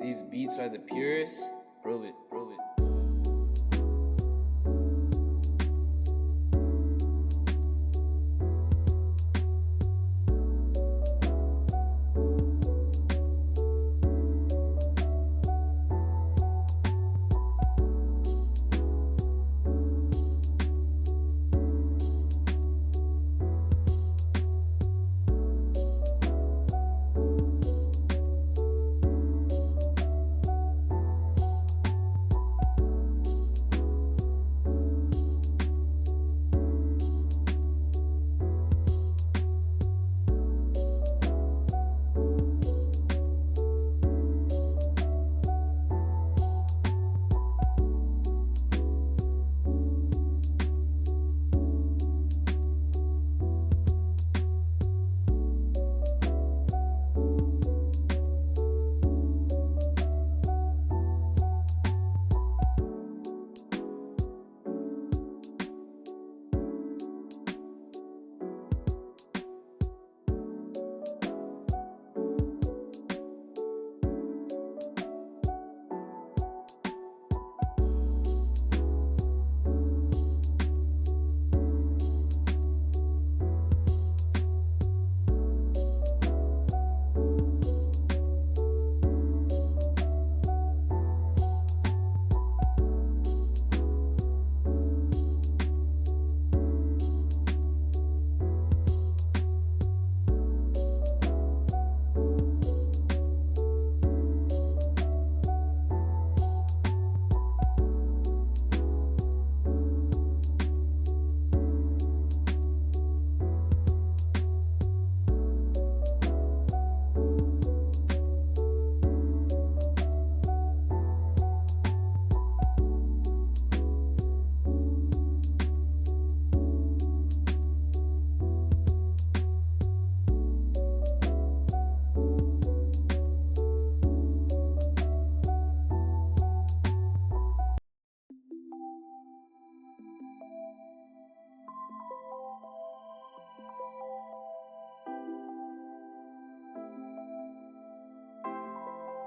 These beats are the purest. Prove it, prove it.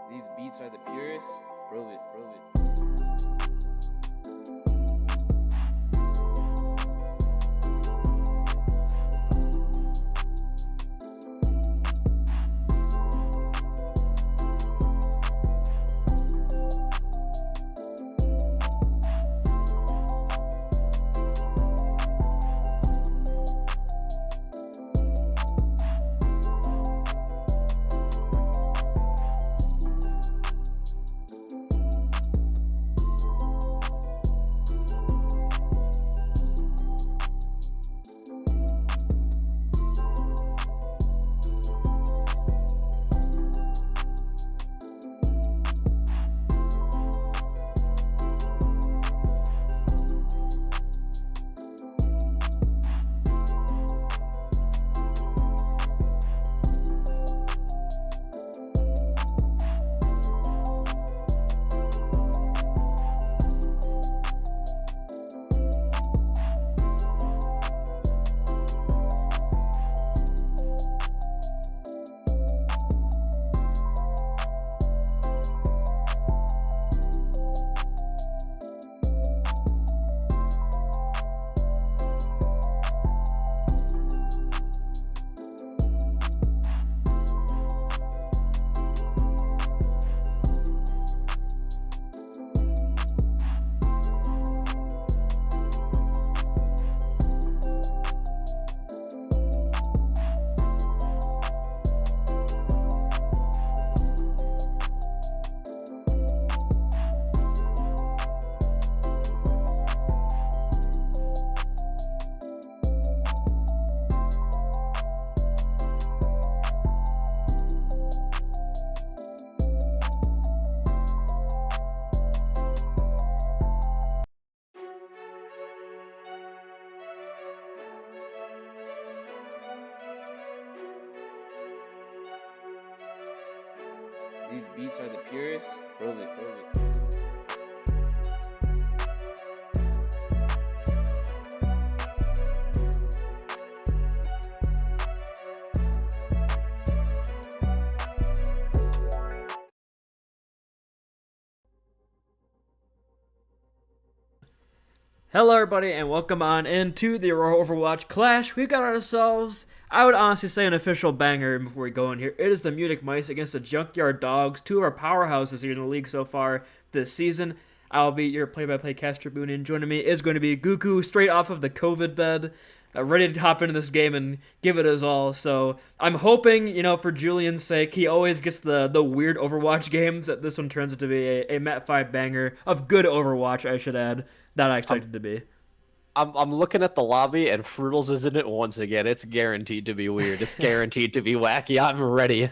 These beats are the purest. Prove it, prove it. These beats are the purest. Prove it, prove it. Hello everybody and welcome on into the Aurora Overwatch Clash. We've got ourselves, I would honestly say, an official banger before we go in here. It is the Munich Mice against the Junkyard Dawgs, two of our powerhouses here in the league so far this season. I'll be your play-by-play caster boon, and joining me is going to be Guku, straight off of the COVID bed, ready to hop into this game and give it his all. So I'm hoping, for Julian's sake, he always gets the weird Overwatch games, that this one turns out to be a Map 5 banger of good Overwatch, I should add, that I expected to be. I'm looking at the lobby, and Fruitles is in it once again. It's guaranteed to be weird. It's guaranteed to be wacky. I'm ready.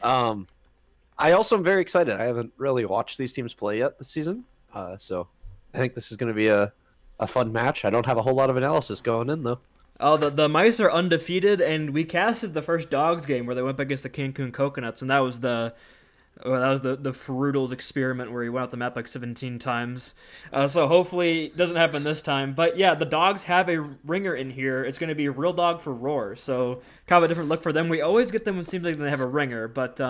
I also am very excited. I haven't really watched these teams play yet this season, so I think this is going to be a fun match. I don't have a whole lot of analysis going in, though. Oh, the Mice are undefeated, and we casted the first Dawgs game where they went up against the Cancun Coconuts, and that was the Fruitles experiment where he went out the map like 17 times. So hopefully it doesn't happen this time. But yeah, the Dawgs have a ringer in here. It's going to be Real Dog for Roar. So kind of a different look for them. We always get them when it seems like they have a ringer. But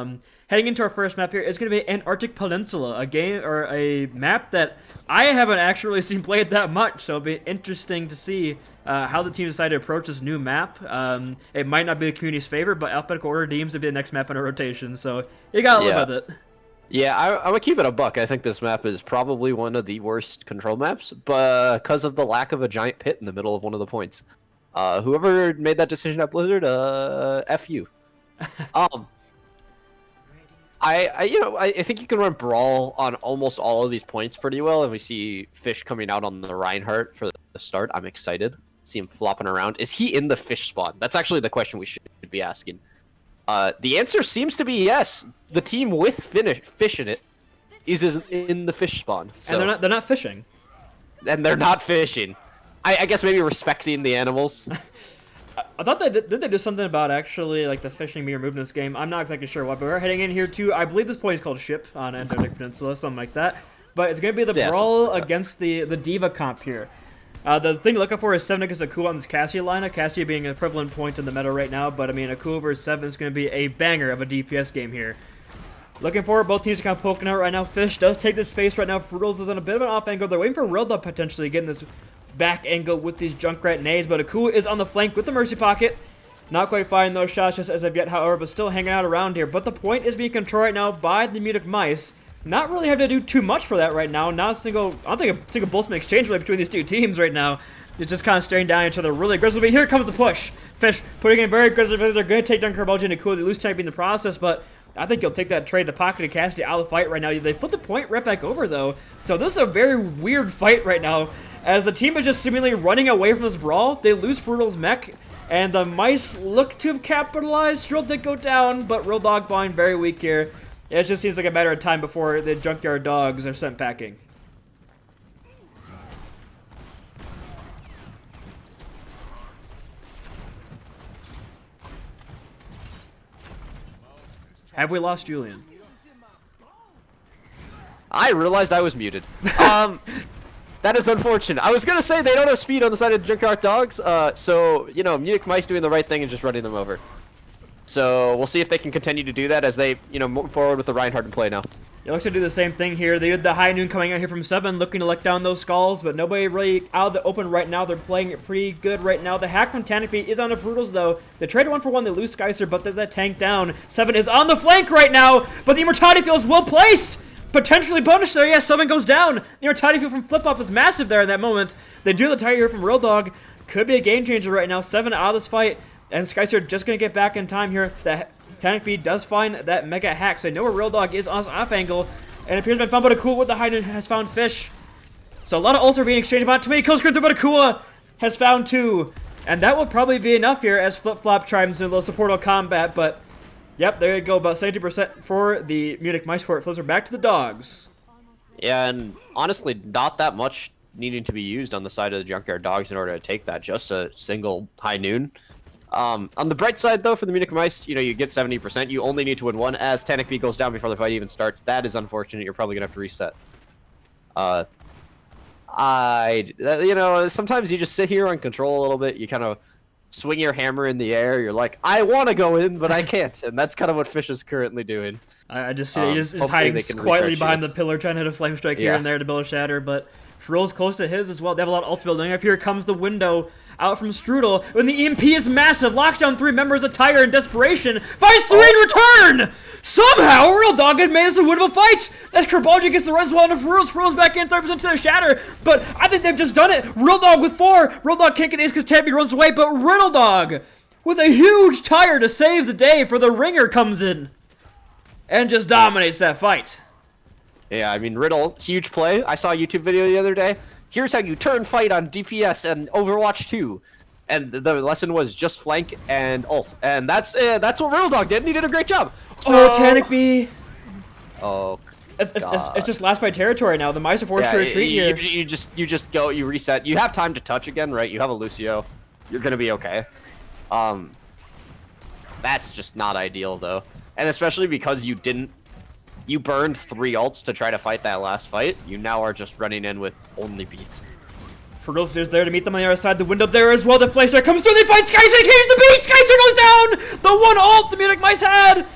heading into our first map here, it's going to be Antarctic Peninsula, a game or a map that I haven't actually seen played that much. So it'll be interesting to see how the team decided to approach this new map. It might not be the community's favorite, but alphabetical order deems to be the next map in a rotation, so you gotta live with it. Yeah, I'm gonna keep it a buck. I think this map is probably one of the worst control maps, but because of the lack of a giant pit in the middle of one of the points. Whoever made that decision at Blizzard, F you. I think you can run Brawl on almost all of these points pretty well, and we see Fish coming out on the Reinhardt for the start. I'm excited. See him flopping around. Is he in the fish spawn? That's actually the question we should be asking. The answer seems to be yes. The team with fish in it is in the fish spawn. So. And they're not fishing. And they're not fishing. I guess maybe respecting the animals. I thought did they do something about actually like the fishing being removed in this game? I'm not exactly sure what, but we're heading in here too. I believe this point is called Ship on Antarctic Peninsula, something like that. But it's going to be the brawl against the Diva comp here. The thing to look out for is 7 against Akua on this Cassia lineup. Cassia being an equivalent point in the meta right now, but I mean, Akua versus 7 is going to be a banger of a DPS game here. Looking forward, both teams are kind of poking out right now. Fish does take this space right now. Fruitles is on a bit of an off angle. They're waiting for Real Dog potentially getting this back angle with these Junkrat nades, but Akua is on the flank with the Mercy Pocket. Not quite firing those shots just as of yet, however, but still hanging out around here. But the point is being controlled right now by the Munich Mice. Not really having to do too much for that right now. Not a single, I don't think a single Boltzmann exchange really between these two teams right now. They're just kind of staring down each other really aggressively. Here comes the push. Fish putting in very aggressive. They're going to take down Carbalji and Akua. They lose tank in the process, but I think you'll take that trade. The pocket of Cassidy out of the fight right now. They flip the point right back over though. So this is a very weird fight right now. As the team is just seemingly running away from this brawl, they lose Fruitle's mech, and the Mice look to have capitalized. Drill did go down, but Real Dog blind very weak here. It just seems like a matter of time before the Junkyard Dawgs are sent packing. Have we lost Julian? I realized I was muted. That is unfortunate. I was going to say they don't have speed on the side of Junkyard Dawgs, so, Munich Mice doing the right thing and just running them over. So we'll see if they can continue to do that as they, move forward with the Reinhardt in play now. It looks to do the same thing here. They did the high noon coming out here from 7, looking to let down those skulls, but nobody really out of the open right now. They're playing it pretty good right now. The hack from Tanakby is on the Fruitles, though. They traded 1-for-1. They lose Skycer, but there's that tank down. 7 is on the flank right now, but the Immortality Field is well placed. Potentially bonus there. Yes, 7 goes down. The Immortality Field from Flip-Off is massive there in that moment. They do the tire here from Real Dog. Could be a game changer right now. 7 out of this fight. And Skycer just going to get back in time here. The Tanakby does find that mega hack, so I know where Real Dog is on his off angle. And it appears to be found, but Akua with the high noon has found Fish. So a lot of ults are being exchanged. About too many kills going through, but Akua has found 2. And that will probably be enough here as Flip-Flop chimes in a little supportal combat. But, yep, there you go. About 70% for the Munich Mice for it. Flips are back to the Dawgs. Yeah, and honestly, not that much needing to be used on the side of the Junkyard Dawgs in order to take that. Just a single high noon. On the bright side, though, for the Munich Mice, you get 70%. You only need to win 1 as Tanakby goes down before the fight even starts. That is unfortunate. You're probably going to have to reset. Sometimes you just sit here and control a little bit. You kind of swing your hammer in the air. You're like, I want to go in, but I can't. And that's kind of what Fish is currently doing. I just see he's hiding quietly behind the pillar, trying to hit a flame strike here and there to build a shatter, but Frill's close to his as well. They have a lot of ults building up. Here comes the window out from Strudel. When the EMP is massive, locks down 3 members of Tire in desperation. Finds 3 in return! Somehow, Real Dog had made this a winnable fight. As Kerbalji gets the res well into Frill's back in 30% to the Shatter. But I think they've just done it. Real Dog with 4. Real Dog can't get ace because Tappy runs away. But Riddle Dog with a huge Tire to save the day for the Ringer comes in and just dominates that fight. Yeah, I mean, Riddle, huge play. I saw a YouTube video the other day. Here's how you turn fight on DPS and Overwatch 2. And the lesson was just flank and ult. And that's what Riddle Dog did, and he did a great job. Oh, Tanic B. Oh, It's just last fight territory now. The Mice are forced to retreat here. You just go, you reset. You have time to touch again, right? You have a Lucio. You're gonna be okay. That's just not ideal though. And especially because you burned 3 ults to try to fight that last fight. You now are just running in with only beats. Fergal's is there to meet them on the other side. The window there as well. The flame strike comes through. They fight Skysir. Here's the beat. Skysir goes down. The 1 ult the Munich Mice had.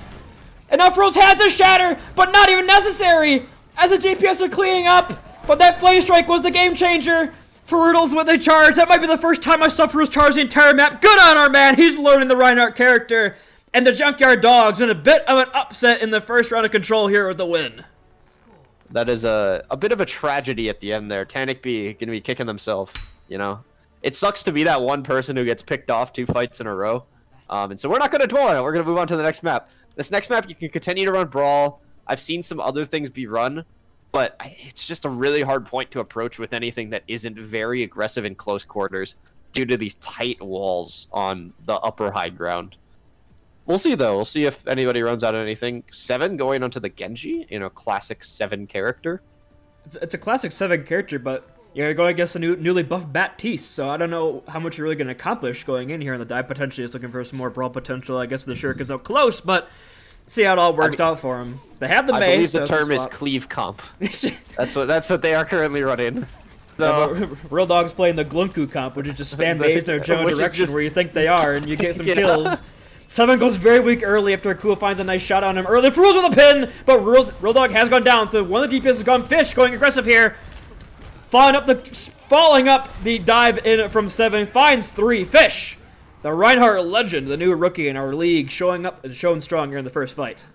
And now Fergal's has a shatter, but not even necessary as the DPS are cleaning up. But that flame strike was the game changer for Riddles with a charge. That might be the first time I saw Fergal's charge the entire map. Good on our man. He's learning the Reinhardt character. And the Junkyard Dogs in a bit of an upset in the first round of control here with the win. That is a bit of a tragedy at the end there. Tanic B gonna be kicking themselves, you know. It sucks to be that one person who gets picked off 2 fights in a row. And so we're not gonna dwell on it. We're gonna move on to the next map. This next map, you can continue to run Brawl. I've seen some other things be run, but it's just a really hard point to approach with anything that isn't very aggressive in close quarters due to these tight walls on the upper high ground. We'll see, though. We'll see if anybody runs out of anything. 7 going onto the Genji, classic 7 character. It's a classic 7 character, but you're going against a newly buffed Baptiste, so I don't know how much you're really going to accomplish going in here in the dive. Potentially, is looking for some more Brawl potential. I guess the Shuriken's out close, but see how it all works out for him. They have the Mei, I believe so the term is cleave comp. That's what they are currently running. So, yeah, Real Dog's playing the Glunku comp, which is just spam Mei's in their general direction where you think they are, and you get some kills. 7 goes very weak early after Akua finds a nice shot on him early. Fergal's with a pin, but Real Dog has gone down, so one of the DPS has gone. Fish going aggressive here. Following up the dive in from 7, finds 3. Fish, the Reinhardt legend, the new rookie in our league, showing up and showing strong here in the first fight.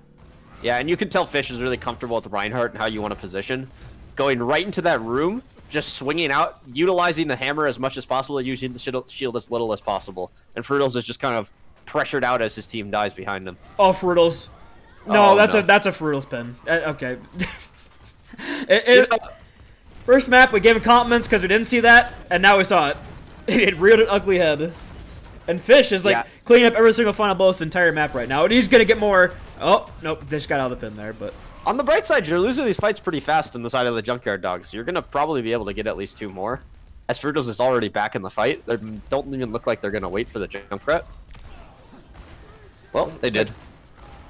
Yeah, and you can tell Fish is really comfortable with Reinhardt and how you want to position. Going right into that room, just swinging out, utilizing the hammer as much as possible, using the shield as little as possible. And Frittles is just kind of pressured out as his team dies behind him. Oh, Frittles. No, that's a Frittles pin. Okay. First map, we gave him compliments because we didn't see that, and now we saw it. It reared an ugly head. And Fish is cleaning up every single final boss entire map right now, and he's gonna get more. Oh, nope, they just got out of the pin there, but. On the bright side, you're losing these fights pretty fast on the side of the Junkyard Dogs. You're gonna probably be able to get at least 2 more. As Frittles is already back in the fight, they don't even look like they're gonna wait for the Junkrat. Well, they did.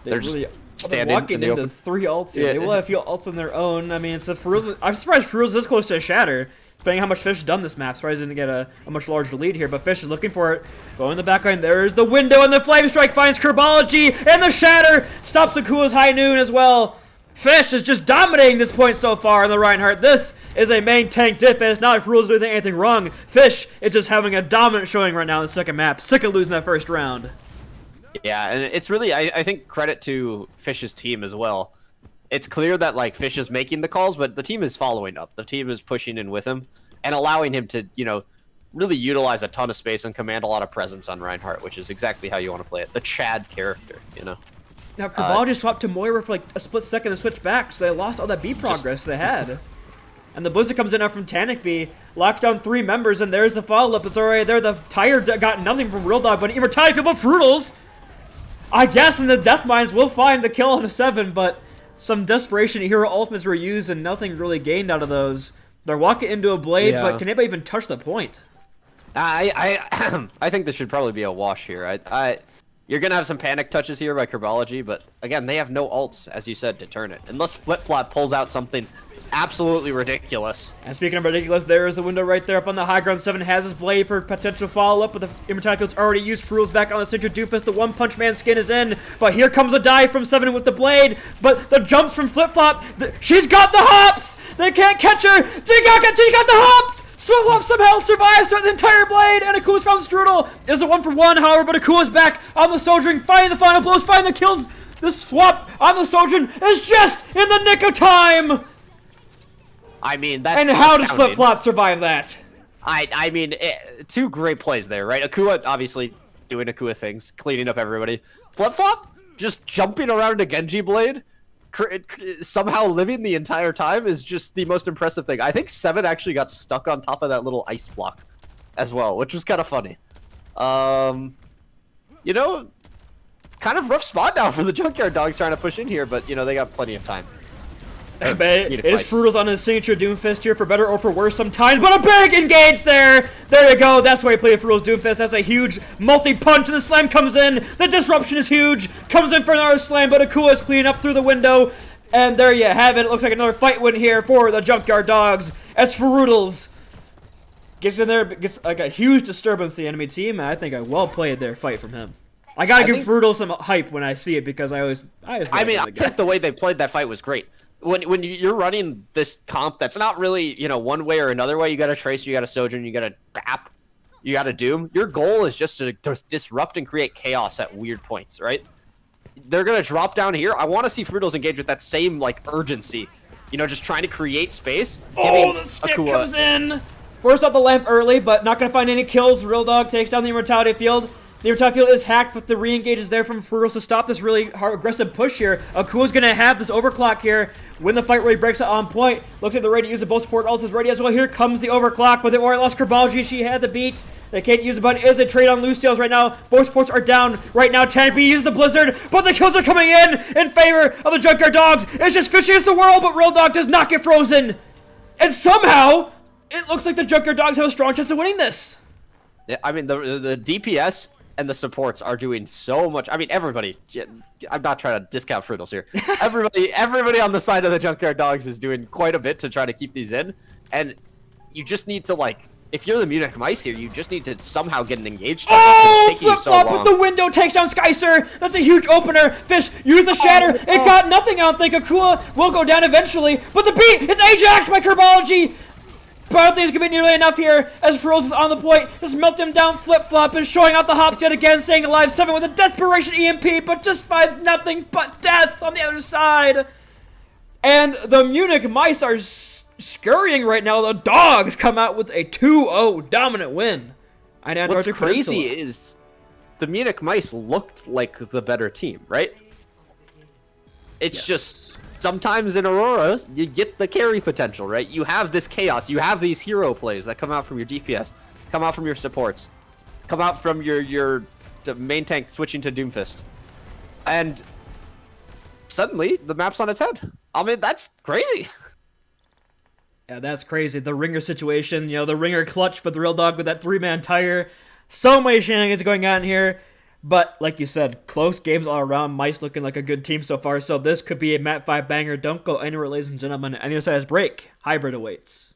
They're really standing walking into 3 ults here. Yeah. They will have a few ults on their own. I mean, it's I'm surprised Fergal's this close to a shatter. Depending how much Fish has done this map, surprised he didn't get a much larger lead here. But Fish is looking for it. Going in the backline. There's the window, and the Flame Strike finds Kerbology, and the shatter stops Akua's High Noon as well. Fish is just dominating this point so far in the Reinhardt. This is a main tank diff, and it's not like Fergal's doing anything wrong. Fish is just having a dominant showing right now in the second map. Sick of losing that first round. Yeah, and it's really, I think, credit to Fish's team as well. It's clear that, Fish is making the calls, but the team is following up. The team is pushing in with him and allowing him to, really utilize a ton of space and command a lot of presence on Reinhardt, which is exactly how you want to play it. The Chad character, Now, Kerbology swapped to Moira for, a split second to switch back, so they lost all that B progress they had. And the Blizzard comes in now from Tanic B, locks down 3 members, and there's the follow-up. It's already there. The Tire got nothing from Real Dog, but Immortality people Fruitals. I guess in the Death Mines we'll find the kill on a 7, but some desperation hero ultimates were used and nothing really gained out of those. They're walking into a blade, but can anybody even touch the point? I think this should probably be a wash here. You're gonna have some panic touches here by Kerbology, but again, they have no ults, as you said, to turn it. Unless Flip Flop pulls out something Absolutely ridiculous. And speaking of ridiculous, there is the window right there up on the high ground. 7 has his blade for potential follow-up, but the immortality field's already used. Fruil's back on the signature Doofus. The One Punch Man skin is in, but here comes a dive from 7 with the blade, but the jumps from Flip-Flop. She's got the hops! They can't catch her! She got the hops! Flip-Flop somehow survives throughout the entire blade, and Akua's found Strudel. There's a 1-for-1, however, but Akua's back on the Soldiering, finding the final blows, finding the kills. The swap on the Sojourn is just in the nick of time! I mean, that's And how does Flip-Flop survive that? I mean, two great plays there, right? Akua obviously doing Akua things, cleaning up everybody. Flip-Flop just jumping around a Genji blade, somehow living the entire time is just the most impressive thing. I think 7 actually got stuck on top of that little ice block as well, which was kind of funny. You know, kind of rough spot now for the Junkyard Dogs trying to push in here, but, you know, they got plenty of time. It is Fruitals on his signature Doomfist here, for better or for worse sometimes, but a big engage there! There you go, that's why he played Fruitals Doomfist. That's a huge multi-punch, and the slam comes in. The disruption is huge, comes in for another slam, but Akua is cleaning up through the window. And there you have it. It looks like another fight win here for the Junkyard Dogs, as Fruitals gets in there, gets like a huge disturbance to the enemy team, and I think a well-played there fight from him. I gotta give Fruitals some hype when I see it, because I think the way they played that fight was great. When you're running this comp that's not really, you know, one way or another way, you got a Tracer, you got a Sojourn, you got a Bap, you got a Doom. Your goal is just to disrupt and create chaos at weird points, right? They're going to drop down here. I want to see Fruitals engage with that same, like, urgency. You know, just trying to create space. Oh, the stick comes in! Forced out the lamp early, but not going to find any kills. Real Dog takes down the Immortality Field. The Immortality Field is hacked, but the re-engage is there from Fruitals to stop this really hard, aggressive push here. Akua's going to have this overclock here when the fight really breaks it on point. Looks like they're ready to use it. Both support ults is ready as well. Here comes the overclock, but they already lost Kerbology. She had the beat. They can't use it, but it is a trade on loose tails right now. Both supports are down right now. Tanpy uses the Blizzard, but the kills are coming in favor of the Junkyard Dogs. It's just fishy as the world, but Real Dog does not get frozen. And somehow, it looks like the Junkyard Dogs have a strong chance of winning this. Yeah, I mean, the DPS and the supports are doing so much. I mean, everybody. I'm not trying to discount Fruitals here. Everybody on the side of the Junkyard Dogs is doing quite a bit to try to keep these in. And you just need to, like, if you're the Munich Mice here, you just need to somehow get an engaged. Oh, Flip-Flop with the window takes down Skycer. That's a huge opener. Fish, use the shatter. It got nothing. I don't think Akua will go down eventually. But the beat, it's Ajax by Kerbology. But I don't think it's going to be nearly enough here, as Fruitals is on the point. Just melt him down. Flip-Flop is showing out the hops yet again, staying alive. 7 with a desperation EMP, but just finds nothing but death on the other side. And the Munich Mice are scurrying right now. The Dogs come out with a 2-0 dominant win. What's crazy is the Munich Mice looked like the better team, right? It's just... Sometimes in Aurora, you get the carry potential, right? You have this chaos. You have these hero plays that come out from your DPS, come out from your supports, come out from your main tank switching to Doomfist. And suddenly, the map's on its head. I mean, that's crazy. Yeah, that's crazy. The Ringer situation, you know, the Ringer clutch for the Real Dog with that 3-man tire. So many shenanigans going on here. But, like you said, close games all around. Mice looking like a good team so far. So this could be a Map 5 banger. Don't go anywhere, ladies and gentlemen. And the other side is break. Hybrid awaits.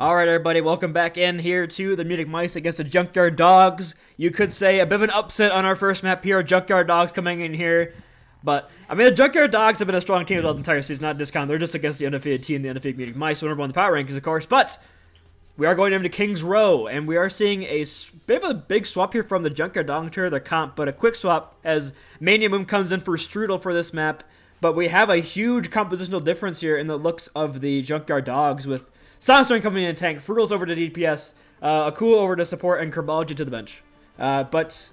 All right, everybody, welcome back in here to the Munich Mice against the Junkyard Dawgs. You could say a bit of an upset on our first map here. Junkyard Dawgs coming in here. But, I mean, the Junkyard Dawgs have been a strong team throughout the entire season, not discount. They're just against the undefeated team, the undefeated Munich Mice, number one in the power rankings, of course. But we are going into King's Row, and we are seeing a bit of a big swap here from the Junkyard Dawgs to their comp, but a quick swap as Mania Moon comes in for Strudel for this map. But we have a huge compositional difference here in the looks of the Junkyard Dawgs with Soundstorm coming in tank, Fruitals over to DPS, Akua over to support, and Kerbology to the bench. But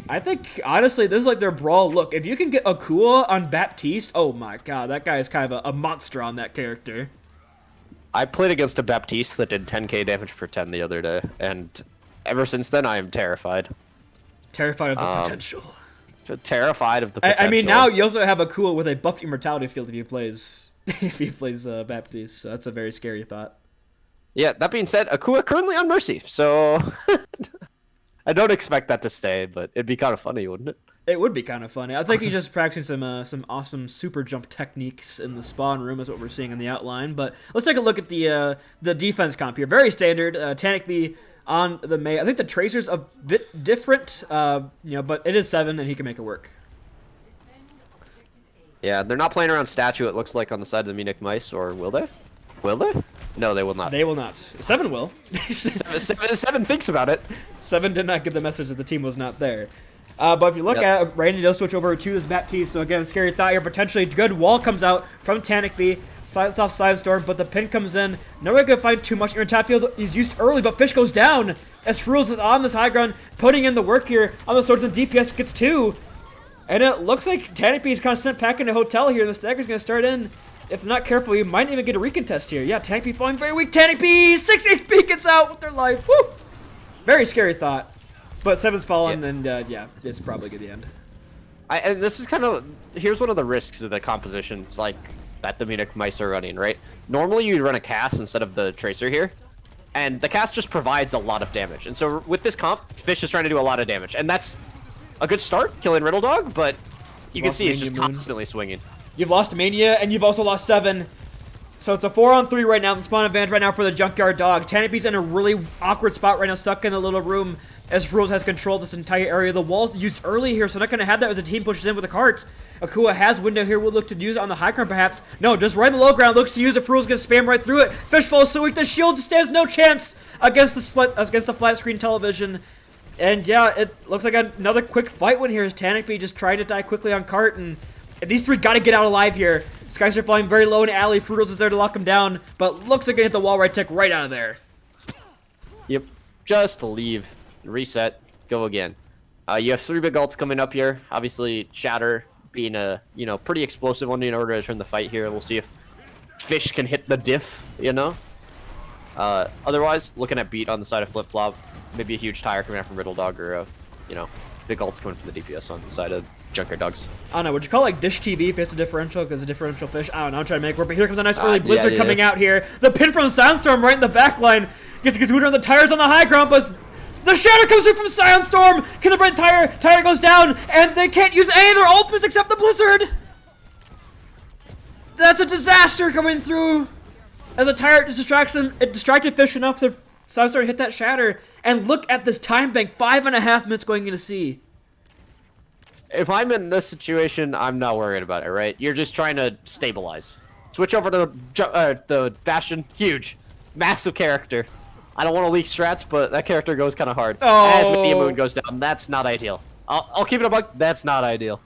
I think, honestly, this is like their brawl look. If you can get Akua on Baptiste, oh my god, that guy is kind of a monster on that character. I played against a Baptiste that did 10k damage per 10 the other day, and ever since then I am terrified. Terrified of the potential. Terrified of the potential. I mean, now you also have Akua with a buffed immortality field if he plays Baptiste, so that's a very scary thought. Yeah, that being said, Akua currently on Mercy, so I don't expect that to stay, but it'd be kind of funny, wouldn't it? It would be kind of funny. I think he's just practicing some awesome super jump techniques in the spawn room is what we're seeing in the outline. But let's take a look at the defense comp here. Very standard. Tanic B on the Mei. I think the Tracer's a bit different, but it is 7 and he can make it work. Yeah, they're not playing around statue, it looks like, on the side of the Munich Mice, or will they? Will they? No, they will not. They will not. 7 will. 7 thinks about it. 7 did not get the message that the team was not there. But if you look at it, Randy does switch over to this Baptiste, so again, scary thought here, potentially good wall comes out from Tanic B, slides off Sidestorm, but the pin comes in. Nobody can find too much here in top field. He's used early, but Fish goes down as Fruitals is on this high ground, putting in the work here on the swords, and DPS gets 2. And it looks like Tanic B is kind of sent back in a hotel here. The stagger's going to start in. If they're not careful, you might even get a recontest here. Yeah, Tanic B falling very weak. Tanic B, 6 HP gets out with their life. Woo! Very scary thought. But 7's fallen, and it's probably good to end. And this is kind of, here's one of the risks of the compositions like that the Munich Mice are running, right? Normally you'd run a cast instead of the Tracer here. And the cast just provides a lot of damage. And so with this comp, Fish is trying to do a lot of damage. And that's a good start, killing Riddle Dog, but you can see it's just constantly swinging. You've lost Mania, and you've also lost 7. So it's a 4-on-3 right now. The spawn advantage right now for the Junkyard Dog. Tanic B's in a really awkward spot right now, stuck in a little room as Fruitals has controlled this entire area. The wall's used early here, so not going to have that as the team pushes in with the carts. Akua has window here. Will look to use it on the high ground, perhaps. No, just right in the low ground. Looks to use it. Fruitals going to spam right through it. Fish falls so weak. The shield stands no chance against the flat screen television. And yeah, it looks like another quick fight win here as Tanic B just trying to die quickly on cart, and these 3 got to get out alive here. Skies are flying very low in alley. Fruitals is there to lock him down, but looks like gonna hit the wall right tick right out of there. Yep, just leave, reset, go again. You have 3 big ults coming up here. Obviously, Shatter being a pretty explosive one in order to turn the fight here. We'll see if Fish can hit the diff. Otherwise, looking at beat on the side of Flip Flop. Maybe a huge tire coming out from Riddle Dog, or big ults coming from the DPS on the side of Junkyard Dogs. I don't know, would you call it like Dish TV if it's a differential, because a differential Fish? I don't know, I'm trying to make it work, but here comes a nice early Blizzard coming out here. The pin from Soundstorm right in the back line. Gets Guku on the tires on the high ground, but the Shadow comes through from Soundstorm. Can the red tire? Tire goes down, and they can't use any of their ultimates except the Blizzard. That's a disaster coming through. As a tire distracts him, it distracted Fish enough so Soundstorm hit that Shatter. And look at this time bank, 5.5 minutes going into C. If I'm in this situation, I'm not worried about it, right? You're just trying to stabilize. Switch over to the Bastion. Huge. Massive character. I don't want to leak strats, but that character goes kind of hard. Oh. As Mania Moon goes down, that's not ideal. I'll keep it a buck. That's not ideal.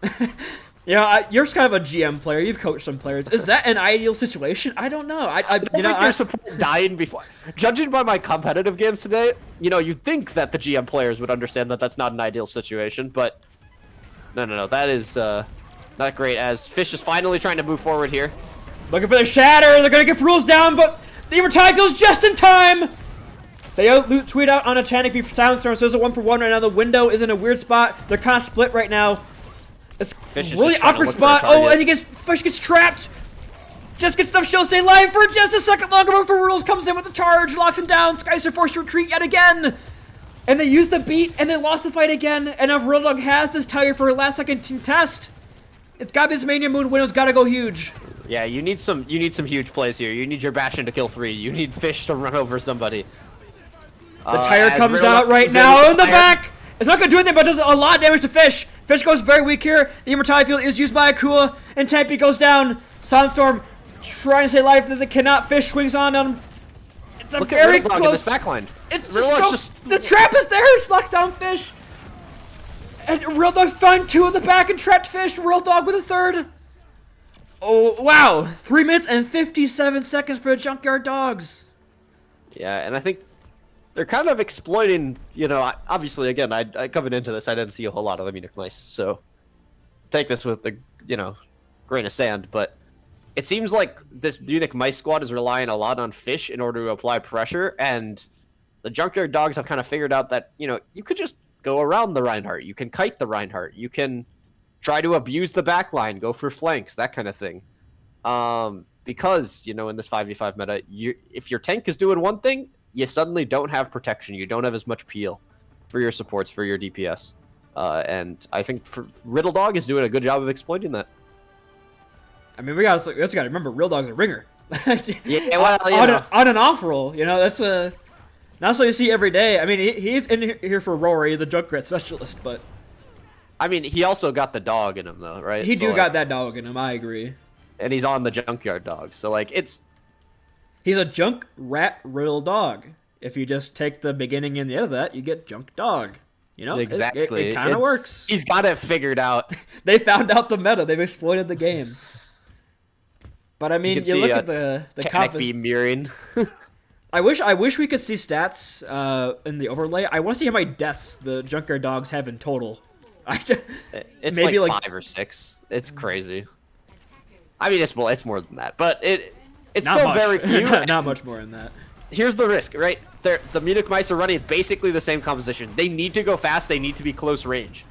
Yeah, you're kind of a GM player. You've coached some players. Is that an ideal situation? I don't know. I think your support dying before. Judging by my competitive games today, you'd think that the GM players would understand that that's not an ideal situation, but no. That is not great, as Fish is finally trying to move forward here. Looking for the Shatter. They're going to get Rules down, but the Immortality feels just in time. They tweet out on a Tanic B for Soundstorm, so there's a 1-for-1 right now. The window is in a weird spot. They're kind of split right now. It's really awkward spot. Oh, and Fish gets trapped. Just gets enough shield to stay alive for just a second longer. But for Rules comes in with the charge, locks him down. Skies are forced to retreat yet again. And they used the beat, and they lost the fight again. And now Riddle Dog has this tire for a last second test. It's got to be this Mania Moon window. It's got to go huge. Yeah, you need some huge plays here. You need your Bastion to kill 3. You need Fish to run over somebody. The tire comes out right now in the back. It's not going to do anything, but it does a lot of damage to Fish. Fish goes very weak here. The Immortality Field is used by Akua, and Tempe goes down. Sunstorm trying to save life that they cannot. Fish swings on him. It's a very close backline. It's just the trap is there. It's locked down Fish. And Real Dog's found 2 in the back and trapped Fish. Real Dog with a 3rd. Oh, wow. 3 minutes and 57 seconds for the Junkyard Dawgs. Yeah, and I think they're kind of exploiting, you know, obviously, again, I coming into this, I didn't see a whole lot of the Munich Mice, so take this with the, you know, grain of sand, but it seems like this Munich Mice squad is relying a lot on Fish in order to apply pressure, and the Junkyard Dawgs have kind of figured out that, you know, you could just go around the Reinhardt, you can kite the Reinhardt, you can try to abuse the backline, go for flanks, that kind of thing. Because, you know, in this 5v5 meta, if your tank is doing one thing, you suddenly don't have protection. You don't have as much peel for your supports, for your DPS. And I think Riddle Dog is doing a good job of exploiting that. I mean, we also got to remember, Real Dog's a ringer. Yeah, well, on an off roll, you know, that's not something you see every day. I mean, he's in here for Rory, the Junkrat specialist, but I mean, he also got the dog in him, though, right? He got that dog in him, I agree. And he's on the Junkyard Dog, so, like, he's a Junk Rat Riddle Dog. If you just take the beginning and the end of that, you get Junk Dog. You know? Exactly. It kind of works. He's got it figured out. They found out the meta. They've exploited the game. But, I mean, you look at the beam mirroring. I wish we could see stats in the overlay. I want to see how many deaths the Junkyard Dawgs have in total. It's maybe like 5 or 6. It's crazy. I mean, it's more than that, but it's not still much. very few. Not much more than that. Here's the risk, right? The Munich Mice are running basically the same composition. They need to go fast. They need to be close range.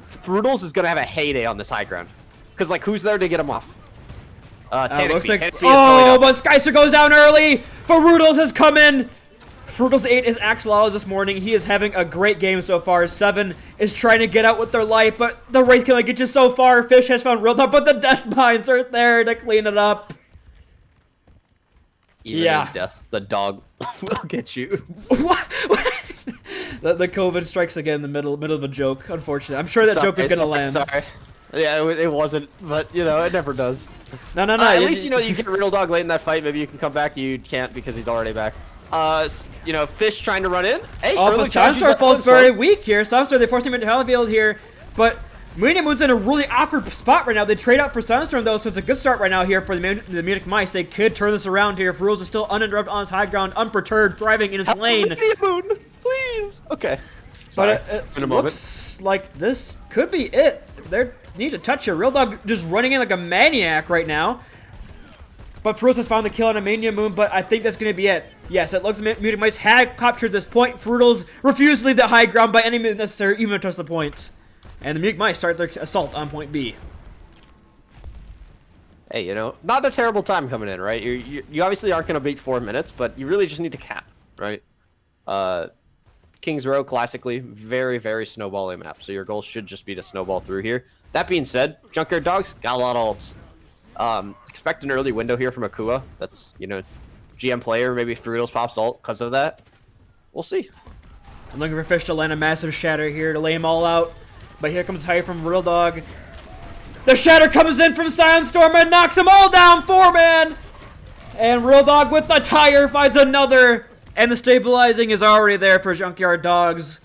Frudels is gonna have a heyday on this high ground, because like who's there to get him off? Looks like, but Skycer goes down early. Frudels has come in. Frudels 8 is axolotl this morning. He is having a great game so far. 7 is trying to get out with their life, but the Wraith can only get you so far. Fish has found Real Dog, but the Death Mines are there to clean it up. Even in death, the dog will get you. What? The COVID strikes again in the middle of a joke, unfortunately. I'm sure that joke is going to land. Sorry. Yeah, it wasn't, but, you know, it never does. No. At least, you know, you get Riddle Dog late in that fight. Maybe you can come back. You can't because he's already back. You know, Fish trying to run in. Hey, but Sunstar falls very weak here. Sunstar, they forced him into Hellfield here, but Munich Moon's in a really awkward spot right now. They trade out for Sunstorm, though, so it's a good start right now here for the Munich Mice. They could turn this around here. Feroz is still uninterrupted on his high ground, unperturbed, thriving in his lane. Moon, please. Okay. Sorry. But it looks like this could be it. They need to touch it. Real Dog just running in like a maniac right now. But Feroz has found the kill on a Mania Moon, but I think that's going to be it. Yes, it looks like Munich Mice had captured this point. Frudels refused to leave the high ground by any means necessary, even to touch the point. And the Munich Mice start their assault on point B. Hey, you know, not a terrible time coming in, right? You obviously aren't going to beat 4 minutes, but you really just need to cap, right? King's Row, classically, very, very snowbally map, so your goal should just be to snowball through here. That being said, Junkyard Dawgs got a lot of ults. Expect an early window here from Akua. That's, you know, GM player, maybe Frudels pops ult because of that. We'll see. I'm looking for Fish to land a massive shatter here to lay them all out. But here comes High from Real Dog. The shatter comes in from Sandstorm and knocks them all down, 4-man! And Real Dog with the tire finds another. And the stabilizing is already there for Junkyard Dawgs.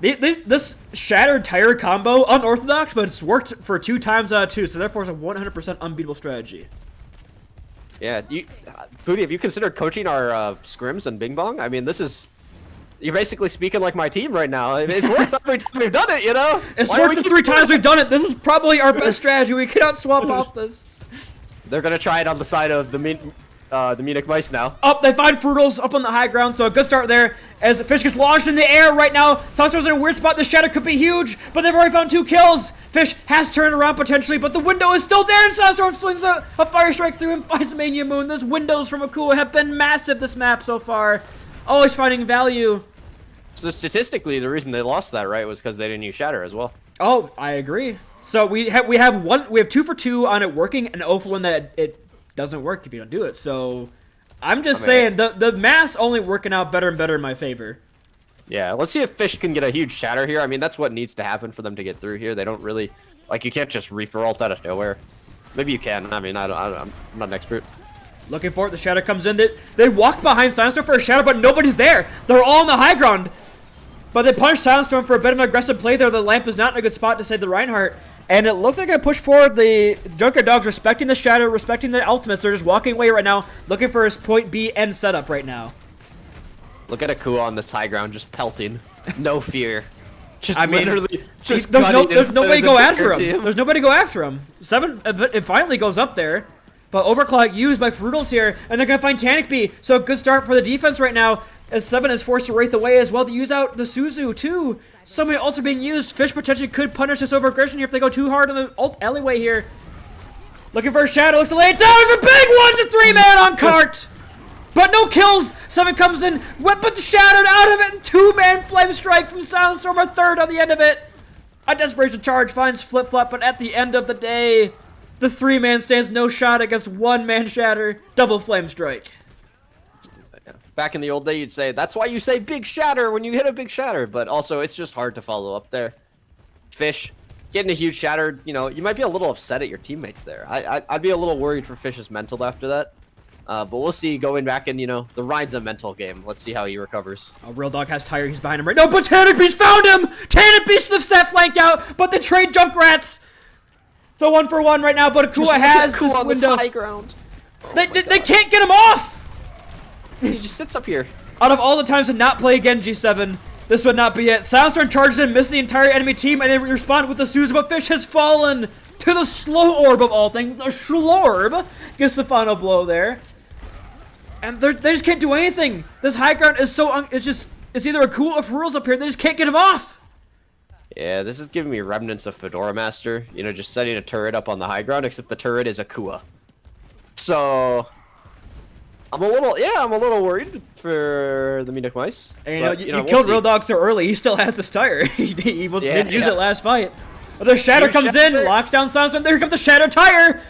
This shattered tire combo, unorthodox, but it's worked for 2 times out of 2, so therefore it's a 100% unbeatable strategy. Yeah, Booty, have you considered coaching our scrims and Bing Bong? I mean, you're basically speaking like my team right now. It's worth every time we've done it, you know? It's worth the 3 times we've done it. This is probably our best strategy. We cannot swap off this. They're going to try it on the side of the Munich Mice now. They find Frudels up on the high ground, so a good start there as Fish gets launched in the air right now. Sunstorm's in a weird spot. The shatter could be huge, but they've already found 2 kills. Fish has turned around potentially, but the window is still there, and Sunstorm slings a fire strike through and finds Mania Moon. Those windows from Akua have been massive this map so far. Always finding value. So statistically, the reason they lost that, right, was because they didn't use shatter as well. Oh, I agree. So we have 2 for 2 on it working, and 0 for 1 that it doesn't work if you don't do it. So I'm just saying the math's only working out better and better in my favor. Yeah, let's see if Fish can get a huge shatter here. I mean, that's what needs to happen for them to get through here. They don't really, like, you can't just Reaper ult out of nowhere. Maybe you can. I mean, I'm not an expert. Looking for it. The shatter comes in. They walk behind Sandstorm for a shatter, but nobody's there. They're all on the high ground. But they punish Sandstorm for a bit of an aggressive play there. The lamp is not in a good spot to save the Reinhardt. And it looks like they're going to push forward. The Junker Dogs respecting the shatter, respecting the ultimates. They're just walking away right now, looking for his point B end setup right now. Look at Akua on this high ground, just pelting. No fear. Just I mean, literally just there's nobody to go after him. There's nobody to go after him. 7, it finally goes up there. But Overclock used by Frutals here, and they're going to find Tanic B. So a good start for the defense right now, as 7 is forced to Wraith away as well to use out the Suzu too. So many ults are being used. Fish potentially could punish this over-aggression here if they go too hard on the ult alleyway here. Looking for a shadow, looks to lay it down. There's a big one to 3-man on cart. But no kills. 7 comes in, weapon shattered out of it, and 2-man flame strike from Soundstorm, a third on the end of it. A desperation charge finds Flip-Flop, but at the end of the day, the 3-man stands no shot against 1-man shatter, double flame strike. Back in the old day, you'd say, that's why you say big shatter when you hit a big shatter, but also it's just hard to follow up there. Fish, getting a huge shatter, you know, you might be a little upset at your teammates there. I'd be a little worried for Fish's mental after that. But we'll see going back and, you know, the Rhine's a mental game. Let's see how he recovers. Oh, Real Dog has Tire. He's behind him right now, but Tanic Beast found him! Tanic Beast sniffs that flank out, but they trade Junkrats! So 1 for 1 right now, but Akua has this on window. This high ground. They can't get him off! He just sits up here. Out of all the times to not play again, G7, this would not be it. Soundstorm charges in, misses the entire enemy team, and they respond with the Suzu, but Fish has fallen to the slow orb of all things. The Schlorb gets the final blow there. And they just can't do anything. This high ground is so, it's either a cool or Rules up here. They just can't get him off. Yeah, this is giving me remnants of Fedora Master. You know, just setting a turret up on the high ground, except the turret is Akua. So I'm a little worried for the Munich Mice. And you killed Real Dog so early, he still has this tire. he didn't use it last fight. But the Shatter comes in, locks down Soundstorm. There comes the Shatter Tire.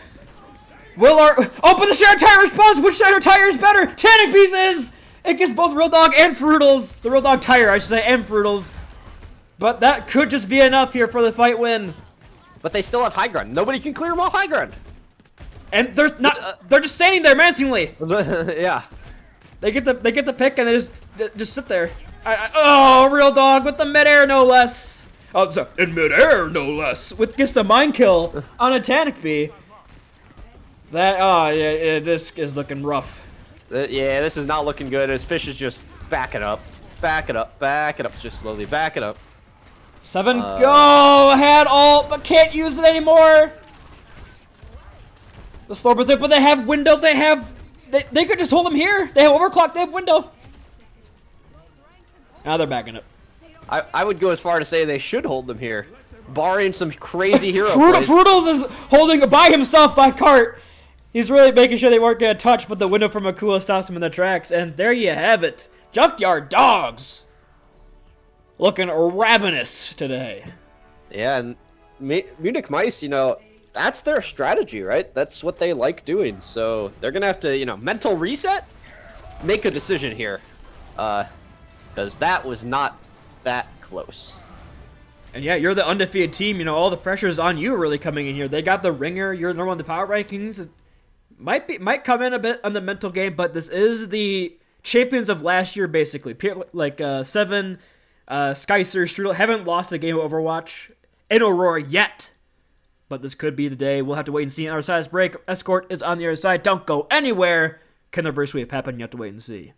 But the Shatter Tire responds. Which Shatter Tire is better? Tanic Beast is! It gets both Real Dog and Frutals. The Real Dog Tire, I should say, and Frutals. But that could just be enough here for the fight win. But they still have high ground. Nobody can clear them off high ground. And they're not. They're just standing there menacingly. Yeah. They get the pick and they just sit there. Oh, Real Dog with the midair, no less. Oh, so in midair, no less. Gets the mind kill on a Tanic Bee. This is looking rough. Yeah, this is not looking good. As Fish is just back it up, just slowly back it up. 7 go had ult, but can't use it anymore. The Slorber's there, but they have window. They could just hold him here. They have overclock. They have window. Now they're backing up. I would go as far to say they should hold them here, barring some crazy hero plays. Frutals is holding by himself by cart. He's really making sure they weren't going to touch, but the window from Akua stops him in their tracks. And there you have it. Junkyard Dogs. Looking ravenous today. Yeah, and Munich Mice, you know, that's their strategy, right? That's what they like doing. So they're going to have to, you know, mental reset, make a decision here. Because that was not that close. And yeah, you're the undefeated team. You know, all the pressure is on you really coming in here. They got the ringer. You're number 1 in the power rankings. Might come in a bit on the mental game, but this is the champions of last year, basically. Like 7, Skycer, Strudel haven't lost a game of Overwatch in Aurora yet. But this could be the day. We'll have to wait and see on our side break. Escort is on the other side. Don't go anywhere. Can the reverse sweep happen? You have to wait and see.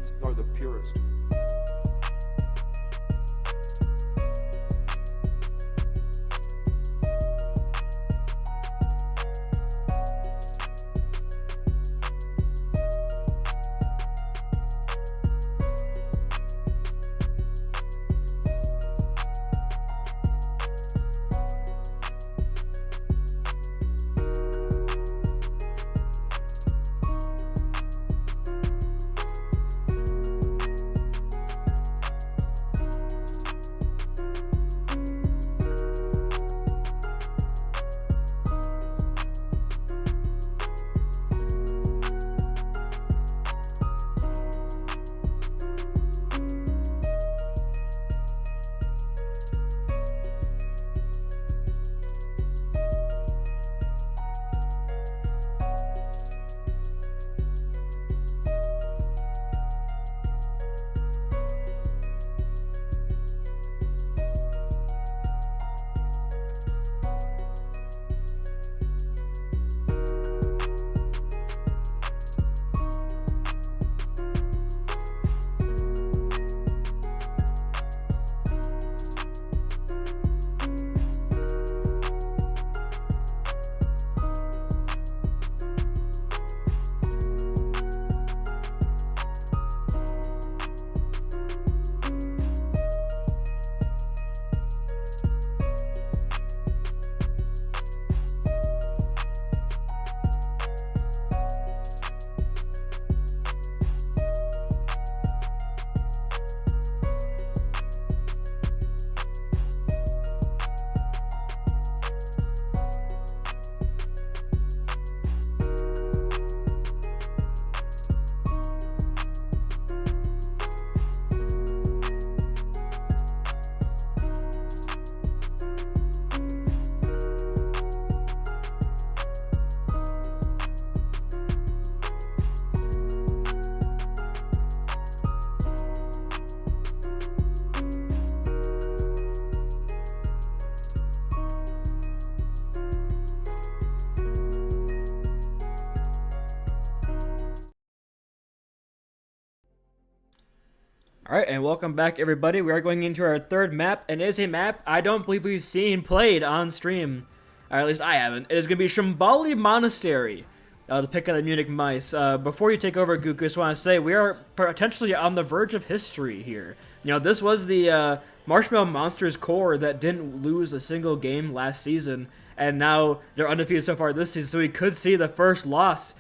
beats are the purest. Alright, and welcome back everybody. We are going into our third map, and it is a map I don't believe we've seen played on stream. Or at least I haven't. It is going to be Shambali Monastery, the pick of the Munich Mice. Before you take over, Guku, I just want to say we are potentially on the verge of history here. You know, this was the Marshmallow Monsters core that didn't lose a single game last season, and now they're undefeated so far this season, so we could see the first loss.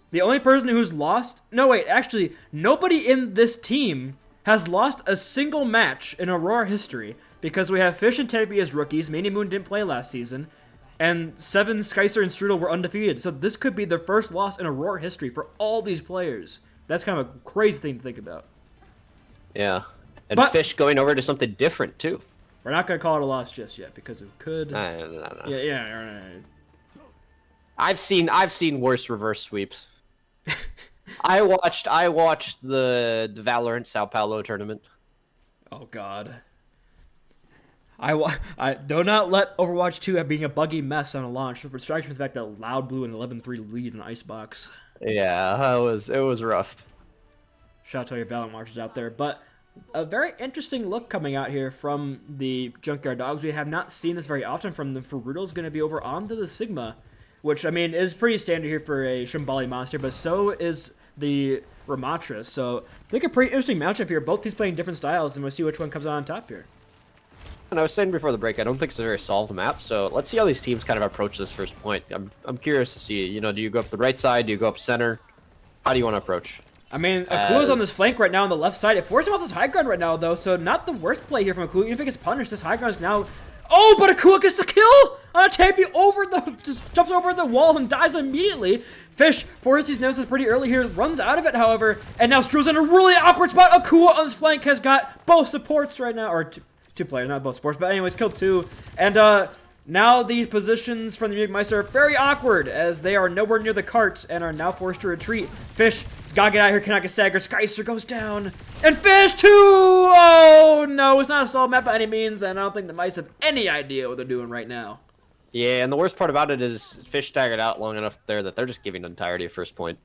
The only person who's lost... No, wait, actually, nobody in this team has lost a single match in Aurora history, because we have Fish and Teddy as rookies, Mania Moon didn't play last season, and Seven, Skycer, and Strudel were undefeated. So this could be their first loss in Aurora history for all these players. That's kind of a crazy thing to think about. Yeah. And But Fish going over to something different, too. we're not going to call it a loss just yet, because it could... No. Yeah. I've seen worse reverse sweeps. I watched the Valorant Sao Paulo tournament. Oh, God. I do not let Overwatch 2 have being a buggy mess on a launch. For distraction with the fact that Loud blew an 11-3 lead in Icebox. Yeah, it was rough. Shout out to all your Valorant watchers out there. But a very interesting look coming out here from the Junkyard Dawgs. We have not seen this very often from them. Ferruto's going to be over onto the Sigma, which, I mean, is pretty standard here for a Shambali monster, but so is the Ramatra. So I think a pretty interesting matchup here. Both teams playing different styles, and we'll see which one comes out on top here. And I was saying before the break, I don't think it's a very solved map, so let's see how these teams kind of approach this first point. I'm curious to see, you know, do you go up the right side, do you go up center? How do you want to approach? I mean, Akua's on this flank right now on the left side. It forces him off this high ground right now, though, so not the worst play here from Akua. Even if he gets punished, this high ground is now... Oh, but Akua gets the kill on a Tappy over the... Just jumps over the wall and dies immediately. Fish forces his nemesis pretty early here, runs out of it, however, and now Strudel's in a really awkward spot. Akua on this flank has got both supports right now, or two players, not both supports, but anyways, killed two. And now these positions from the Munich Mice are very awkward, as they are nowhere near the cart and are now forced to retreat. Fish has got to get out of here, cannot get staggered. Skycer goes down, and Fish too! Oh no, it's not a solid map by any means, and I don't think the Mice have any idea what they're doing right now. Yeah, and the worst part about it is Fish staggered out long enough there that they're just giving the entirety of first point.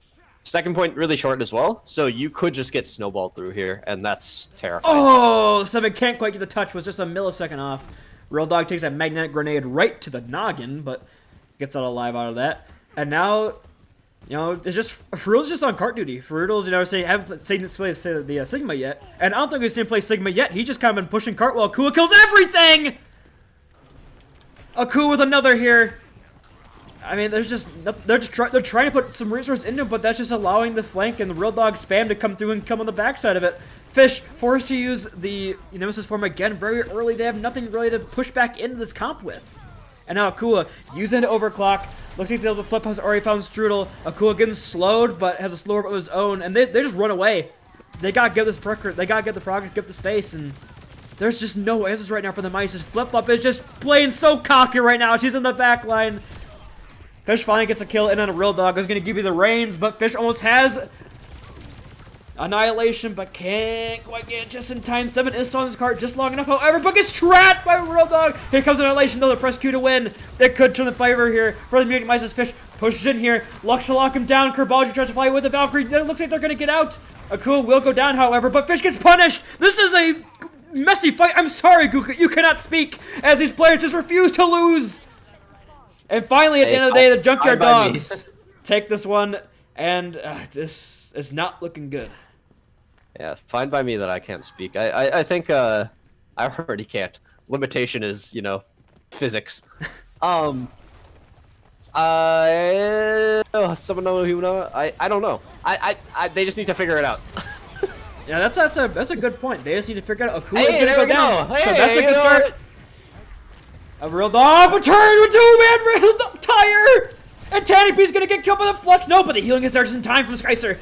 Second point really short as well, so you could just get snowballed through here, and that's terrifying. Oh, Seven can't quite get the touch. Was just a millisecond off. Real Dog takes a magnetic grenade right to the noggin, but gets out alive out of that. And now, it's just Ferudal's just on cart duty. Ferudal's, haven't seen this play the Sigma yet, and I don't think we've seen him play Sigma yet. He's just kind of been pushing cart while Akua kills everything. Akua with another here. I mean, they're trying to put some resources into him, but that's just allowing the flank and the Real Dog spam to come through and come on the backside of it. Fish forced to use the Nemesis form again very early. They have nothing really to push back into this comp with. And now Akua using the overclock. Looks like the flip has already found Strudel. Akua getting slowed, but has a slower of his own, and they just run away. They gotta get this progress. They gotta get the progress, get the space, and there's just no answers right now for the Mice. His flip-flop is just playing so cocky right now. She's in the back line. Fish finally gets a kill in on a Real Dog. I was going to give you the reins, but Fish almost has Annihilation, but can't quite get it just in time. 7 is on his cart just long enough, however, but gets trapped by Real Dog. Here comes Annihilation, though, to press Q to win. It could turn the favor here for the Munich Mice as Fish pushes in here. Lux to lock him down. Kerbalji tries to fly with the Valkyrie. It looks like they're going to get out. Akua will go down, however, but Fish gets punished. This is a messy fight. I'm sorry, Guku. You cannot speak, as these players just refuse to lose. And finally, at the end of the day, the Junkyard Dawgs take this one, and this is not looking good. Yeah, fine by me that I can't speak. I think I already can't. Limitation is, physics. Someone know who know? I don't know. They just need to figure it out. Yeah, that's a good point. They just need to figure it out. Akua's Hey, gonna go down, Hey, so that's a good start. A Real Dog returns with 2-man Real Dog tire! And Tanipy's gonna get killed by the Flux. No, but the healing is there just in time from Skycer.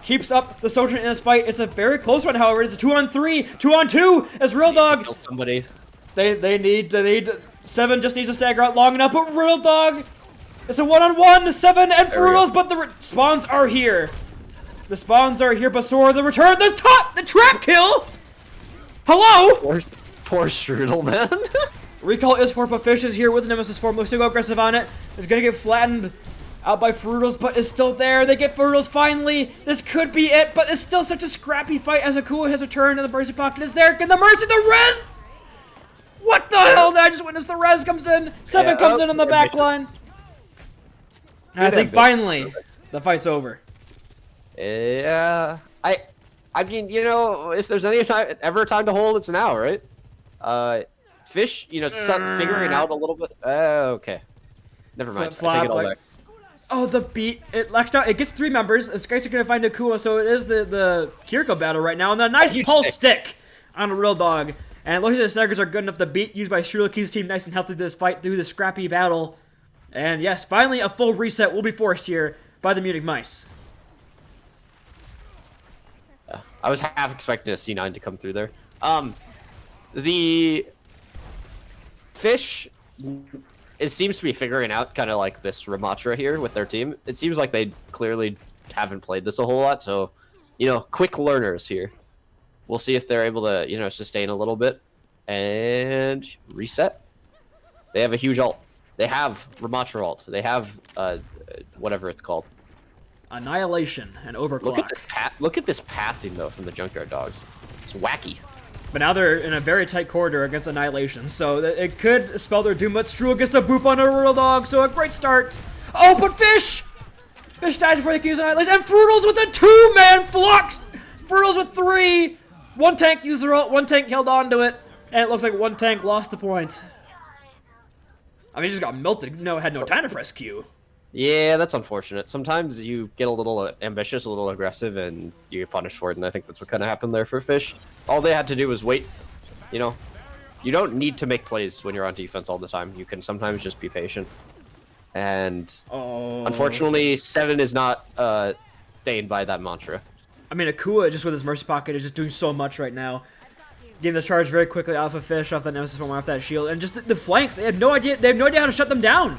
Keeps up the soldier in this fight. It's a very close one, however. It's a 2-on-3, 2-on-2 as Real Dog. Kill somebody. They need 7 just needs to stagger out long enough, but Real Dog. It's a 1-on-1, 7 and Ferudals, but the spawns are here. The spawns are here, Basora, the return, the trap kill! Hello? Poor Strudel, man. Recall is for, but Fish is here with the Nemesis form. Looks to go aggressive on it. It's gonna get flattened out by Ferudals, but is still there. They get Ferudals finally. This could be it, but it's still such a scrappy fight as Akua has returned and the Mercy Pocket is there. Can the Mercy, the res? What the hell? Did I just witness the res comes in? 7 comes in on the back line. And I think finally the fight's over. Yeah. I mean, if there's any time to hold, it's now, right? Fish, start figuring out a little bit. Okay. Never mind. Flip, I take it all back. Oh, the beat. It latched out. It gets 3 members. This guy's going to find Akua, so it is the Kiriko battle right now. And a nice pulse stick on a Real Dog. And it looks like the Staggers are good enough to beat, used by Shuriki's team nice and healthy this fight through the scrappy battle. And yes, finally a full reset will be forced here by the Munich Mice. I was half expecting a C9 to come through there. The Fish, it seems to be figuring out kind of like this Ramatra here with their team. It seems like they clearly haven't played this a whole lot, so, quick learners here. We'll see if they're able to, sustain a little bit and reset. They have a huge ult. They have Ramatra ult. They have, whatever it's called. Annihilation and Overclock. Look at this pathing, though, from the Junkyard Dawgs. It's wacky. But now they're in a very tight corridor against Annihilation, so it could spell their doom, but Strudel gets the boop on a Real Dog, so a great start. Oh, but Fish! Fish dies before they can use Annihilation, and Ferudals with a 2-man Flux! Ferudals with 3! 1 tank used their ult, 1 tank held on to it, and it looks like 1 tank lost the point. I mean, he just got melted, had no time to press Q. Yeah, that's unfortunate. Sometimes you get a little ambitious, a little aggressive, and you get punished for it, and I think that's what kind of happened there for Fish. All they had to do was wait. You don't need to make plays when you're on defense all the time. You can sometimes just be patient. And unfortunately, 7 is not stained by that mantra. I mean, Akua, just with his Mercy Pocket, is just doing so much right now. Getting the charge very quickly off of Fish, off that Nemesis form, off that shield, and just the flanks. They have no idea how to shut them down.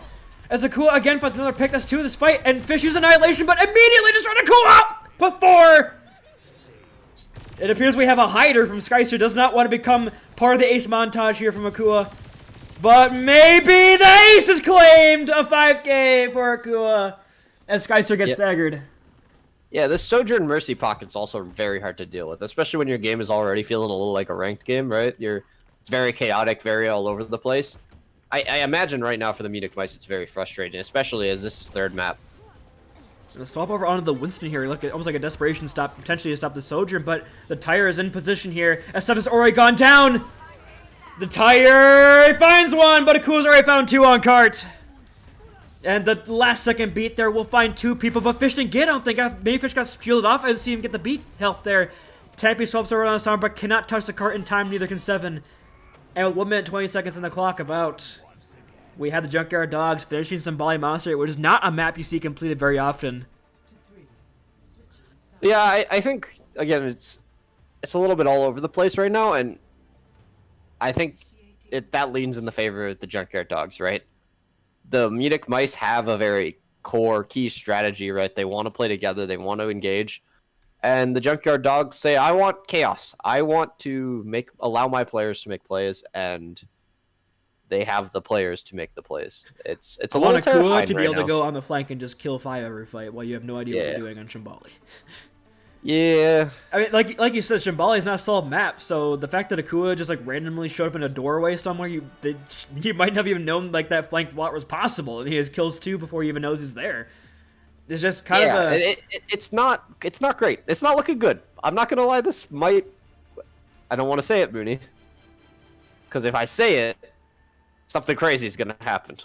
As Akua again finds another pick, that's 2 of this fight, and Fish uses Annihilation, but immediately destroyed Akua! Put 4! It appears we have a hider from Skycer, does not want to become part of the ace montage here from Akua. But maybe the ace is claimed! A 5k for Akua, as Skycer gets staggered. Yeah, this Sojourn Mercy pocket's also very hard to deal with, especially when your game is already feeling a little like a ranked game, right? It's very chaotic, very all over the place. I imagine right now for the Munich Mice, it's very frustrating, especially as this is third map. Let's swap over onto the Winston here. Look, almost like a desperation stop, potentially to stop the Sojourn, but the Tire is in position here. As stuff has already gone down. The Tire finds one, but Akua's already found two on cart. And the last second beat there will find two people, but Fish didn't get, I don't think. Maybe Fish got shielded off. I didn't see him get the beat health there. Tappy swaps over on the summer, but cannot touch the cart in time, neither can Seven. And with 1 minute 20 seconds on the clock about, we had the Junkyard Dawgs finishing some Bali Monster, which is not a map you see completed very often. Yeah, I think, again, it's a little bit all over the place right now, and I think that leans in the favor of the Junkyard Dawgs, right? The Munich Mice have a very core key strategy, right? They want to play together, they want to engage, and the Junkyard Dawgs say, I want chaos. I want to allow my players to make plays, and they have the players to make the plays. It's a little terrifying to be able to go on the flank and just kill 5 every fight while you have no idea what you're doing on Shambali. Yeah. I mean, like you said, Shambali is not a solid map, so the fact that Akua just like randomly showed up in a doorway somewhere, you might not have even known like that flank lot was possible, and he has kills 2 before he even knows he's there. It's just kind of a... It's not great. It's not looking good. I'm not gonna lie. This might... I don't want to say it, Mooney, because if I say it, something crazy is gonna happen.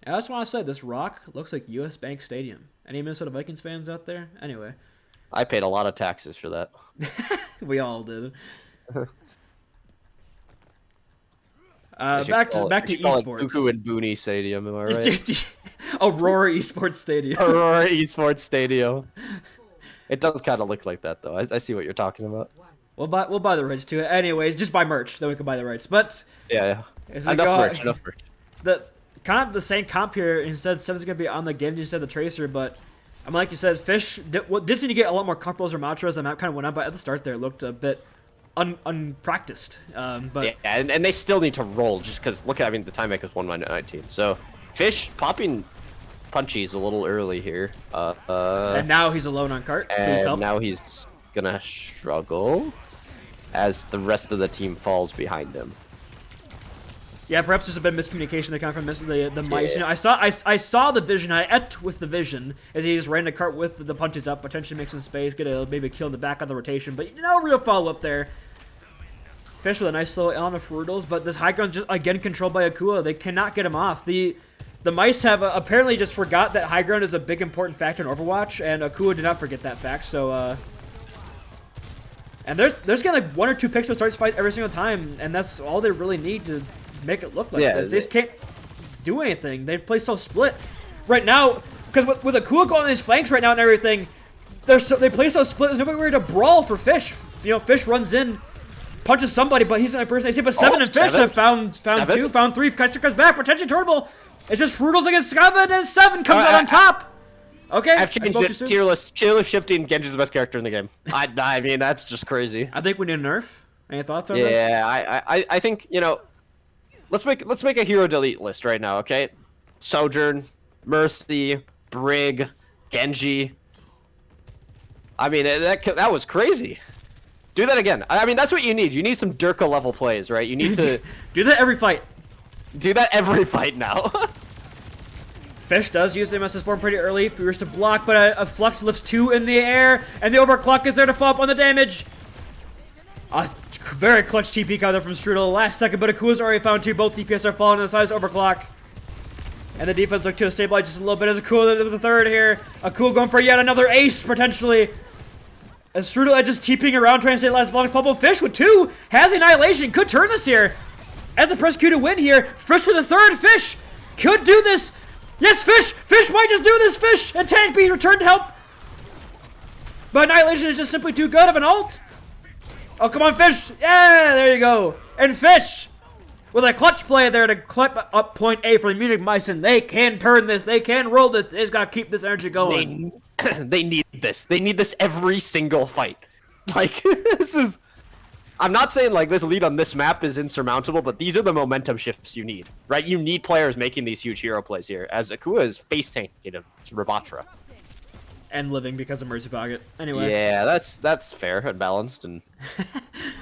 I just want to say this rock looks like U.S. Bank Stadium. Any Minnesota Vikings fans out there? Anyway. I paid a lot of taxes for that. We all did. Back to esports. Guku and Booney Stadium, am I right? Aurora Esports Stadium. Aurora Esports Stadium. It does kind of look like that, though. I see what you're talking about. We'll buy the rights to it. Anyways, just buy merch, then we can buy the rights. But yeah. Enough merch. The kind of the same comp here. Instead, Seven's gonna be on the Genji instead of the Tracer, but. I mean, like you said, Fish did seem to get a lot more comfortable as Ramatra as the map kind of went on, but at the start there, it looked a bit unpracticed. But yeah, and they still need to roll just because look at the time maker's 1-19. So Fish popping punchies a little early here. And now he's alone on cart. Please help. Now he's gonna struggle as the rest of the team falls behind him. Yeah, perhaps there's a bit of miscommunication that kind of from the mice. You know, I saw the vision. I ate with the vision as he just ran the cart with the punches up, potentially make some space, get a maybe kill in the back on the rotation, but no real follow up there. Fish with a nice little element of Frutals, but this high ground just again controlled by Akua. They cannot get him off. The mice have apparently just forgot that high ground is a big important factor in Overwatch, and Akua did not forget that fact. So and there's gonna like 1 or 2 picks with starts fight every single time, and that's all they really need to make it look like this. They just can't do anything. They play so split right now because with Akua going on his flanks right now and everything, they play so split. There's nobody ready to brawl for Fish. You know, Fish runs in, punches somebody, but he's not a person. But Seven and Fish have found 2, found 3. Kaiser comes back, potentially turnable. It's just Frutals against Seven, and Seven comes out on top. Okay, I've changed it. Tier list shifting. Genji's the best character in the game. I mean, that's just crazy. I think we need a nerf. Any thoughts on this? Yeah, I think Let's make a hero delete list right now, okay? Sojourn, Mercy, Brig, Genji. I mean, that was crazy. Do that again. I mean, that's what you need. You need some Durka level plays, right? You need to do that every fight. Do that every fight now. Fish does use the MSS form pretty early. Fears to block, but a Flux lifts 2 in the air, and the overclock is there to follow up on the damage. Very clutch TP counter from Strudel last second, but Akua's already found 2. Both DPS are falling on the size overclock. And the defense look to stabilize just a little bit as Akua into the third here. Akua going for yet another ace, potentially. As Strudel just TPing around trying to stay last long. Pumple Fish with 2 has Annihilation. Could turn this here. As a press Q to win here. Fish for the third. Fish could do this. Yes, Fish. Fish might just do this. Fish and Tank B return to help. But Annihilation is just simply too good of an ult. Oh, come on, Fish. Yeah, there you go. And Fish with a clutch play there to clip up point A for the Munich Mice. And they can turn this. They can roll this. They just got to keep this energy going. They need this. They need this every single fight. Like, this is... I'm not saying, like, this lead on this map is insurmountable, but these are the momentum shifts you need, right? You need players making these huge hero plays here, as Akua is face-tanking him to Rabatra. and living because of Mercy Pocket. Anyway. Yeah, that's fair and balanced and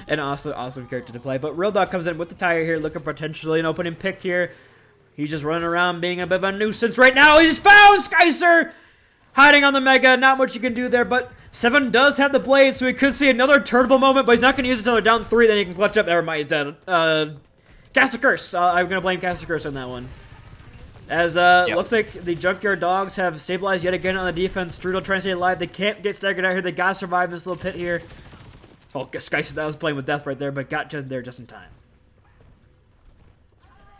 an awesome character to play. But Real Dog comes in with the tire here, looking potentially an opening pick here. He's just running around being a bit of a nuisance right now. He's found Skycer hiding on the Mega. Not much you can do there, but Seven does have the blade, so we could see another turnable moment, but he's not going to use it until they're down 3, then he can clutch up. Never mind, he's dead. Cast a Curse. I'm going to blame Cast a Curse on that one. As looks like the Junkyard Dogs have stabilized yet again on the defense. Strudel trying to stay alive. They can't get staggered out here. They got to survive this little pit here. Oh, Skycer, that was playing with death right there, but got just there just in time.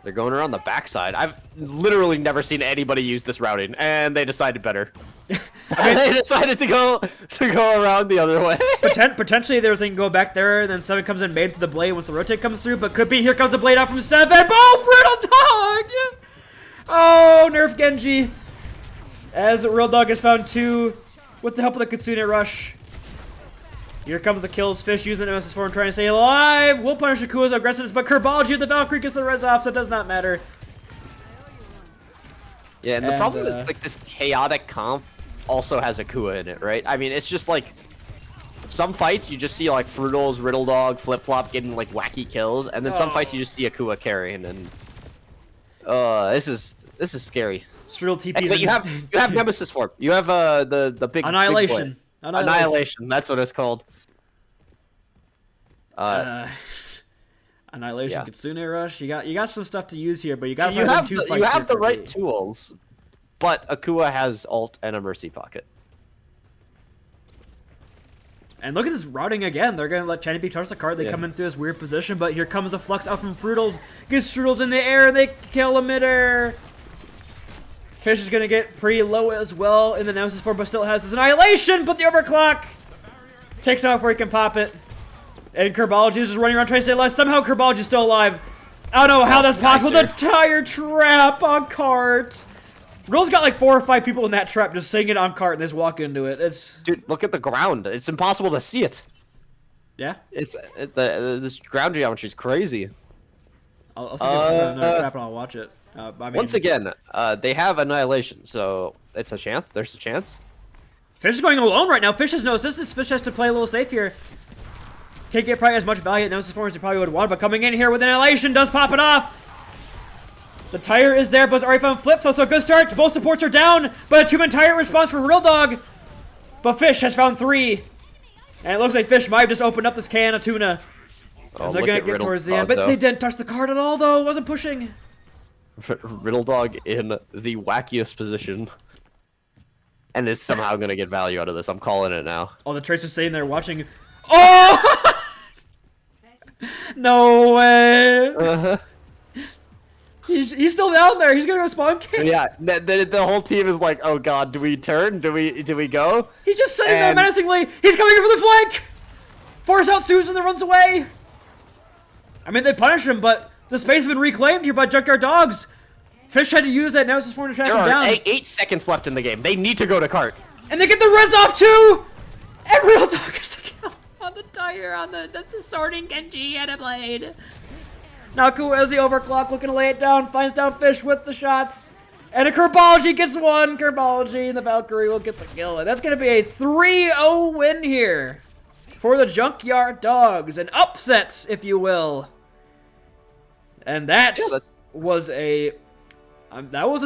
they're going around the backside. I've literally never seen anybody use this routing, and they decided better. They decided to go around the other way. Potentially they were thinking go back there, and then Seven comes in made for the blade once the rotate comes through, but could be here comes the blade out from Seven. Oh, Riddle Dog! Oh, nerf Genji. As Real Dog has found 2 with the help of the Kitsune Rush. Here comes the kills. Fish using the Nemesis form trying to stay alive. Will punish Akua's aggressiveness, but Kerbology with the Valkyrie gets the res off, so it does not matter. Yeah, and the problem is like this chaotic comp also has Akua in it, right? I mean, it's just like some fights you just see like Fruitles, Riddle Dog, Flip Flop getting like wacky kills, and then some fights you just see Akua carrying, and this is scary. Strudel TPs. But you have Nemesis form. You have the big Annihilation. Big Annihilation. That's what it's called. Annihilation, yeah. Kitsune Rush. You got some stuff to use here, but you got to have 2 the, fights. you have here the right tools, but Akua has ult and a Mercy Pocket. And look at this routing again. They're going to let Channy touch the card. They come in through this weird position, but here comes the flux out from Fruitles. Gets Strudels in the air. They kill him midair. Fish is going to get pretty low as well in the Nemesis form, but still has his Annihilation, but the overclock takes it off where he can pop it. And Kerbology is just running around trying to stay alive. Somehow Kerbology is still alive. I don't know how that's possible. The tire trap on cart. Rill's got like 4 or 5 people in that trap just sitting it on cart and they just walk into it. Dude, look at the ground. It's impossible to see it. Yeah? This ground geometry is crazy. I'll see if another trap and I'll watch it. I mean, once again, they have Annihilation, so it's a chance. There's a chance. Fish is going alone right now. Fish has no assistance. Fish has to play a little safe here. Can't get probably as much value at Nemesis form as he probably would want, but coming in here with Annihilation does pop it off. The tire is there, but it's already found flips, so a good start. Both supports are down, but a 2-man tire response for Real Dog. But Fish has found 3. And it looks like Fish might have just opened up this can of tuna. And they're going to get towards the end, but they didn't touch the card at all, though. Wasn't pushing. Riddle Dog in the wackiest position. And it's somehow going to get value out of this. I'm calling it now. Oh, the Tracer's sitting there watching. Oh! No way. He's still down there. He's going to respawn kick. Yeah, the whole team is like, oh god, do we turn? Do we go? He's just sitting there menacingly. He's coming in for the flank. Force out Susan that runs away. I mean, they punish him, but the space has been reclaimed here by Junkyard Dogs. Fish had to use that Nemesis form to track him down. 8 seconds left in the game. They need to go to cart. And they get the res off too! And Real Dog gets the kill on the tire, on the sorting Genji and a blade. Now Akua has the overclock, looking to lay it down, finds down Fish with the shots. And a Kerbology gets one. Kerbology and the Valkyrie will get the kill. And that's going to be a 3-0 win here for the Junkyard Dogs. An upset, if you will. And that was a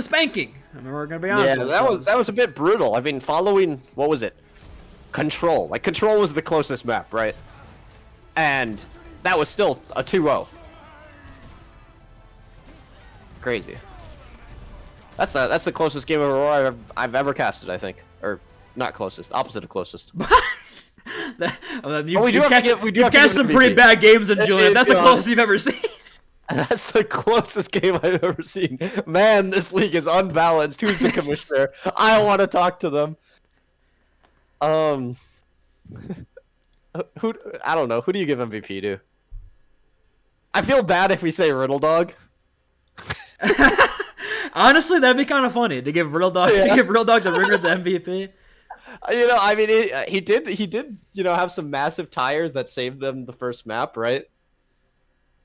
spanking. I mean, we're gonna be honest. Yeah, that was a bit brutal. I mean, following what was it? Control. Like Control was the closest map, right? And that was still a 2-0. Crazy. That's the closest game of Aurora I've ever casted, I think, or not closest, opposite of closest. You've cast some pretty bad games in Julian. That's the closest you've ever seen. That's the closest game I've ever seen. Man, this league is unbalanced. Who's the commissioner? I want to talk to them. Who? I don't know. Who do you give MVP to? I feel bad if we say Riddle Dog. Honestly, that'd be kind of funny to give Riddle Dog the ringer the MVP. You know, I mean, he did, you know, have some massive tires that saved them the first map, right?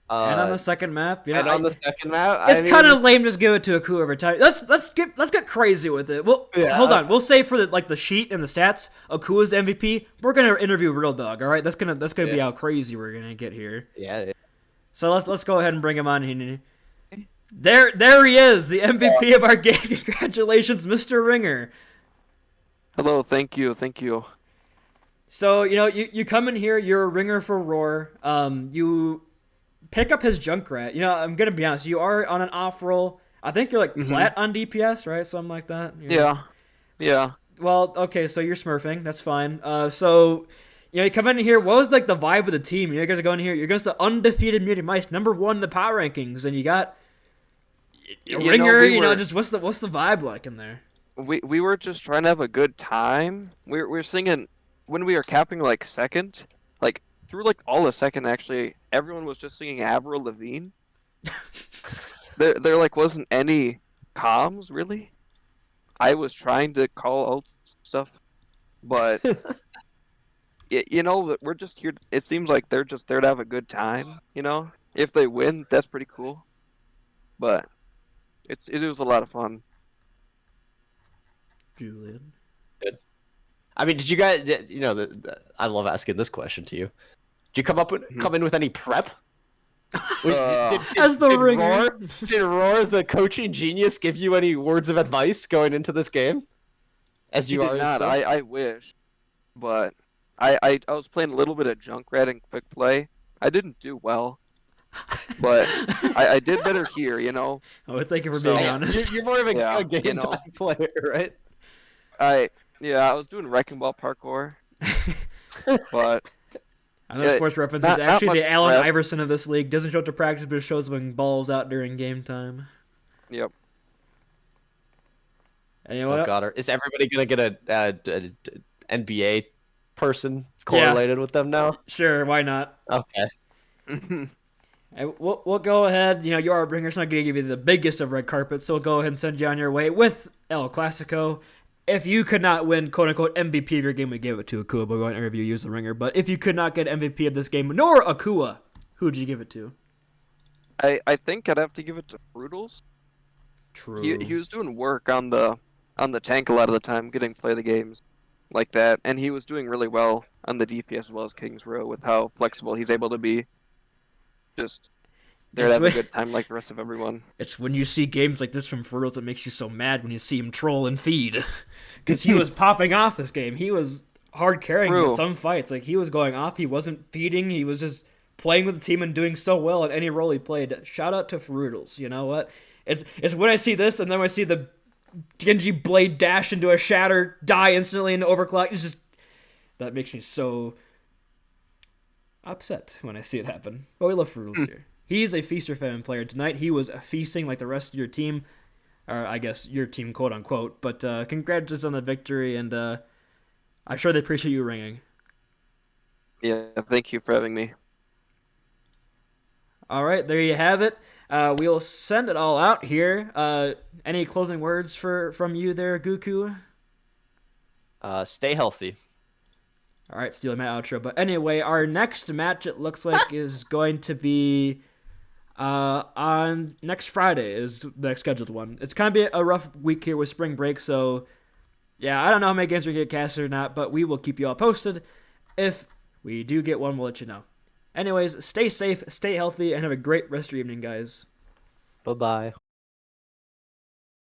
And on the second map, and on the second map, it's kind of lame. Just give it to Aku every time. Let's get crazy with it. Well, hold on. We'll say for the sheet and the stats, Aku is the MVP. We're gonna interview Real Dog. All right, that's gonna be how crazy we're gonna get here. Yeah. So let's go ahead and bring him on here. There he is, the MVP of our game. Congratulations, Mr. Ringer. Hello, thank you. So you come in here. You're a ringer for Roar. You pick up his Junkrat. I'm gonna be honest. You are on an off roll. I think you're like plat on DPS, right? Something like that. Yeah. Well, okay. So you're smurfing. That's fine. So you come in here. What was like the vibe of the team? You guys are going here. You're against the undefeated Mutant Mice, #1 in the power rankings, and you got a ringer. Just what's the vibe like in there? We were just trying to have a good time. We're singing when we were capping like second, like through like all the second actually. Everyone was just singing Avril Lavigne. there like wasn't any comms really. I was trying to call out stuff, but we're just here. It seems like they're just there to have a good time. If they win, that's pretty cool. But it was a lot of fun. Julian. Good. I mean, did you guys? I love asking this question to you. Did you come in with any prep? As the ringer. Did Roar, the coaching genius, give you any words of advice going into this game? As you are not. I wish, but I was playing a little bit of Junkrat and Quick Play. I didn't do well, but I did better here. Oh, thank you for being honest. You're more of a game time player, right? I was doing Wrecking Ball parkour, but I know sports references. Actually, the Allen Iverson of this league doesn't show up to practice, but shows when balls out during game time. Yep. And you know what? God, is everybody gonna get a NBA person correlated with them now? Sure, why not? Okay. We'll go ahead. You are a bringer. It's not going to give you the biggest of red carpets, so we'll go ahead and send you on your way with El Clasico. If you could not win, quote-unquote, MVP of your game, we gave it to Akua, but we won't interview you as the ringer. But if you could not get MVP of this game, nor Akua, who would you give it to? I think I'd have to give it to Frutals. True. He was doing work on the tank a lot of the time, getting to play the games like that, and he was doing really well on the DPS as well as Kings Row with how flexible he's able to be. Just there to have a good time like the rest of everyone. It's when you see games like this from Frutals that makes you so mad when you see him troll and feed. Because he was popping off this game. He was hard carrying in some fights. Like, he was going off. He wasn't feeding. He was just playing with the team and doing so well in any role he played. Shout out to Frutals. You know what? It's when I see this and then I see the Genji blade dash into a shatter, die instantly into overclock. It's just... That makes me so upset when I see it happen. But we love Frutals here. He's a Feast or Famine player. Tonight he was feasting like the rest of your team. Or I guess your team, quote unquote. But congratulations on the victory, and I'm sure they appreciate you ringing. Yeah, thank you for having me. All right, there you have it. We'll send it all out here. Any closing words from you there, Guku? Stay healthy. All right, stealing my outro. But anyway, our next match, it looks like, is going to be on next Friday is the next scheduled one. It's going to be a rough week here with spring break, so yeah, I don't know how many games we get casted or not, but we will keep you all posted. If we do get one, we'll let you know. Anyways, stay safe, stay healthy, and have a great rest of your evening, guys. Bye-bye.